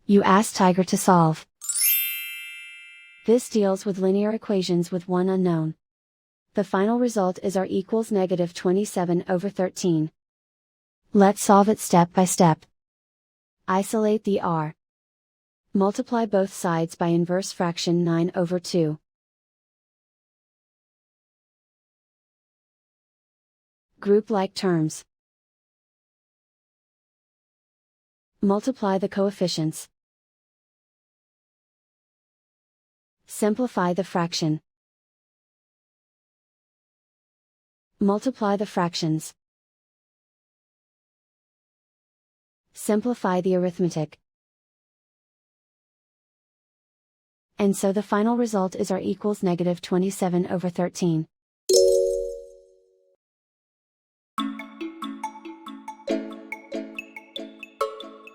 You ask Tiger to solve. This deals with linear equations with one unknown. The final result is r equals negative 27/13. Let's solve it step by step. Isolate the r. Multiply both sides by inverse fraction 9/2. Group like terms. Multiply the coefficients. Simplify the fraction. Multiply the fractions. Simplify the arithmetic. And so the final result is r equals negative 27/13.